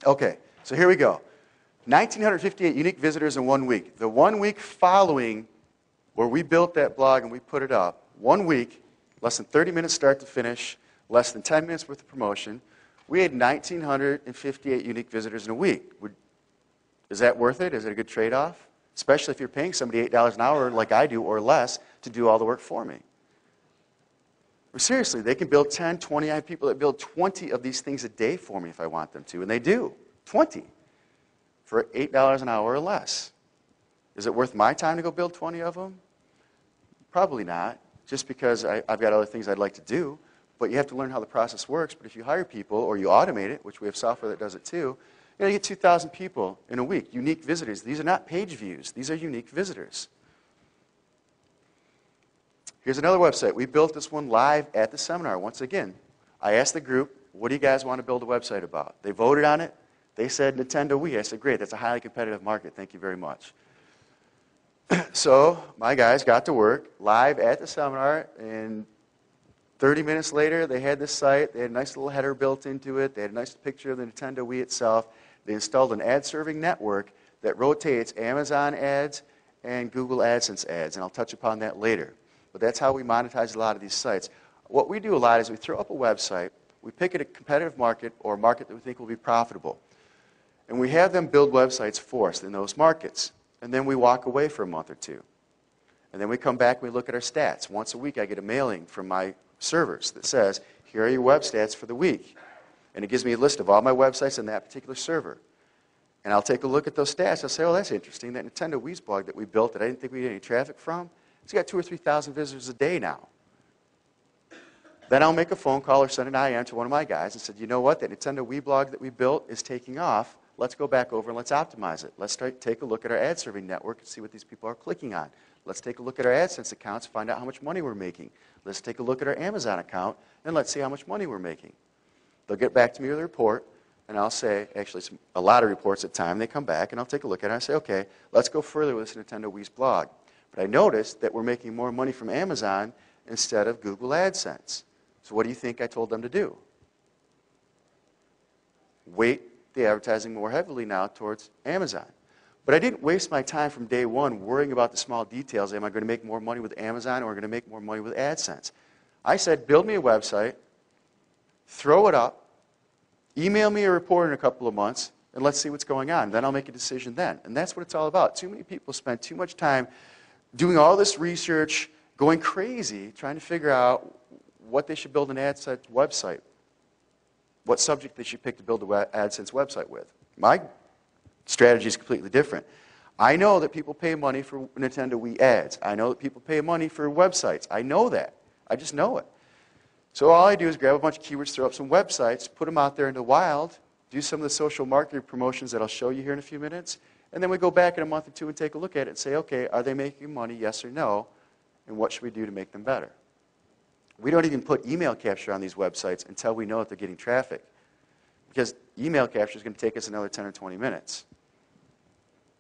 Okay, so here we go. 1,958 unique visitors in 1 week. The 1 week following where we built that blog and we put it up, 1 week, less than 30 minutes start to finish, less than 10 minutes worth of promotion, we had 1,958 unique visitors in a week. Is that worth it? Is it a good trade-off? Especially if you're paying somebody $8 an hour like I do or less to do all the work for me. Or seriously, they can build 10, 20. I have people that build 20 of these things a day for me if I want them to, and they do. 20 for $8 an hour or less. Is it worth my time to go build 20 of them? Probably not, just because I've got other things I'd like to do. But you have to learn how the process works. But if you hire people or you automate it, which we have software that does it too, you get 2,000 people in a week, unique visitors. These are not page views. These are unique visitors. Here's another website. We built this one live at the seminar. Once again, I asked the group, what do you guys want to build a website about? They voted on it. They said Nintendo Wii. I said, great, that's a highly competitive market. Thank you very much. So my guys got to work live at the seminar, and 30 minutes later, they had this site. They had a nice little header built into it. They had a nice picture of the Nintendo Wii itself. They installed an ad-serving network that rotates Amazon ads and Google AdSense ads, and I'll touch upon that later. But that's how we monetize a lot of these sites. What we do a lot is we throw up a website, we pick a competitive market or a market that we think will be profitable, and we have them build websites for us in those markets. And then we walk away for a month or two. And then we come back and we look at our stats. Once a week I get a mailing from my servers that says, here are your web stats for the week. And it gives me a list of all my websites on that particular server. And I'll take a look at those stats. I'll say, oh, that's interesting. That Nintendo Wii's blog that we built that I didn't think we had any traffic from, it's got 2,000 or 3,000 visitors a day now. Then I'll make a phone call or send an IM to one of my guys and said, you know what, that Nintendo Wii blog that we built is taking off. Let's go back over and let's optimize it. Let's take a look at our ad serving network and see what these people are clicking on. Let's take a look at our AdSense accounts and find out how much money we're making. Let's take a look at our Amazon account and let's see how much money we're making. They'll get back to me with a report, and I'll say, actually it's a lot of reports at a time. They come back and I'll take a look at it and I say, okay, let's go further with this Nintendo Wii's blog. But I noticed that we're making more money from Amazon instead of Google AdSense. So what do you think I told them to do? Weight the advertising more heavily now towards Amazon. But I didn't waste my time from day one worrying about the small details. Am I going to make more money with Amazon or am I going to make more money with AdSense? I said, build me a website, throw it up, email me a report in a couple of months, and let's see what's going on. Then I'll make a decision then. And that's what it's all about. Too many people spend too much time doing all this research, going crazy, trying to figure out what they should build an AdSense website, what subject they should pick to build an AdSense website with. My strategy is completely different. I know that people pay money for Nintendo Wii ads. I know that people pay money for websites. I know that. I just know it. So all I do is grab a bunch of keywords, throw up some websites, put them out there in the wild, do some of the social marketing promotions that I'll show you here in a few minutes, and then we go back in a month or two and take a look at it and say, okay, are they making money, yes or no, and what should we do to make them better? We don't even put email capture on these websites until we know that they're getting traffic, because email capture is going to take us another 10 or 20 minutes.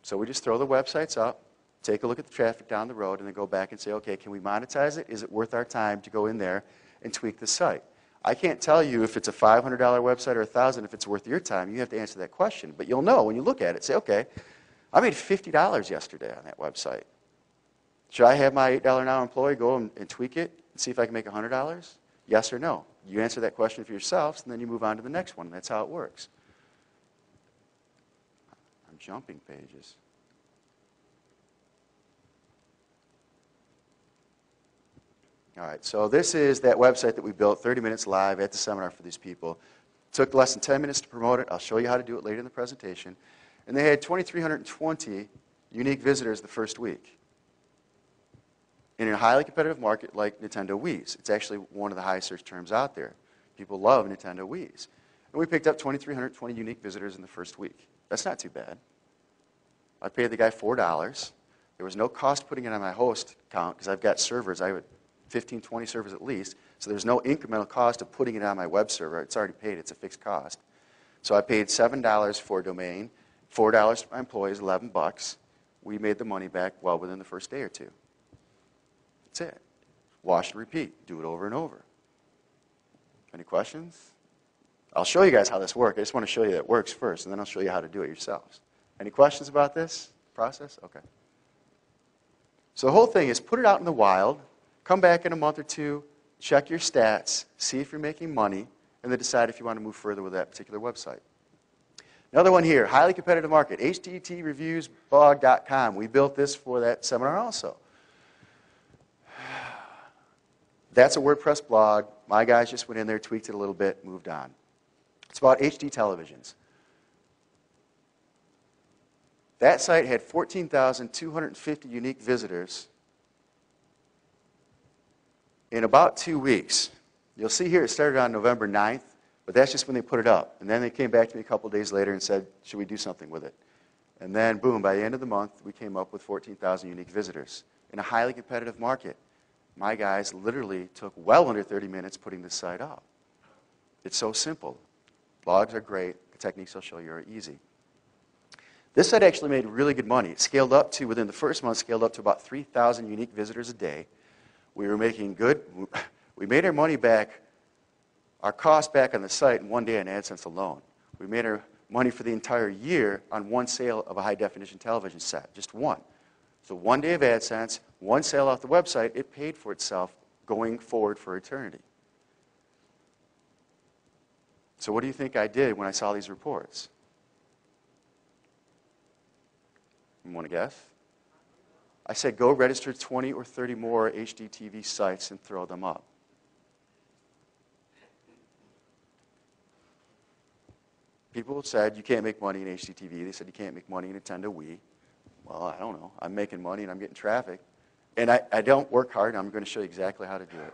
So we just throw the websites up, take a look at the traffic down the road, and then go back and say, okay, can we monetize it? Is it worth our time to go in there and tweak the site? I can't tell you if it's a $500 website or $1,000 if it's worth your time. You have to answer that question. But you'll know when you look at it. Say, okay, I made $50 yesterday on that website. Should I have my $8 an hour employee go and tweak it and see if I can make $100? Yes or no? You answer that question for yourselves, and then you move on to the next one. That's how it works. I'm jumping pages. All right, so this is that website that we built, 30 minutes live at the seminar for these people. It took less than 10 minutes to promote it. I'll show you how to do it later in the presentation. And they had 2,320 unique visitors the first week in a highly competitive market like Nintendo Wii's. It's actually one of the highest search terms out there. People love Nintendo Wii's. And we picked up 2,320 unique visitors in the first week. That's not too bad. I paid the guy $4. There was no cost putting it on my host account because I've got servers. I have 15, 20 servers at least. So there's no incremental cost of putting it on my web server. It's already paid. It's a fixed cost. So I paid $7 for a domain, $4 for my employees, $11. We made the money back well within the first day or two. That's it. Wash and repeat. Do it over and over. Any questions? I'll show you guys how this works. I just want to show you that it works first, and then I'll show you how to do it yourselves. Any questions about this process? Okay. So the whole thing is put it out in the wild, come back in a month or two, check your stats, see if you're making money, and then decide if you want to move further with that particular website. Another one here, highly competitive market, httreviewsblog.com. We built this for that seminar also. That's a WordPress blog. My guys just went in there, tweaked it a little bit, moved on. It's about HD televisions. That site had 14,250 unique visitors in about 2 weeks. You'll see here it started on November 9th, but that's just when they put it up. And then they came back to me a couple days later and said, should we do something with it? And then, boom, by the end of the month, we came up with 14,000 unique visitors in a highly competitive market. My guys literally took well under 30 minutes putting this site up. It's so simple. Blogs are great. The techniques I'll show you are easy. This site actually made really good money. It scaled up to, within the first month, scaled up to about 3,000 unique visitors a day. We were making good, we made our money back, our cost back on the site in 1 day on AdSense alone. We made our money for the entire year on one sale of a high-definition television set, just one. So 1 day of AdSense, one sale off the website, it paid for itself going forward for eternity. So what do you think I did when I saw these reports? You want to guess? I said go register 20 or 30 more HDTV sites and throw them up. People said you can't make money in HDTV. They said you can't make money in Nintendo Wii. Well, I don't know. I'm making money and I'm getting traffic. And I don't work hard, and I'm going to show you exactly how to do it.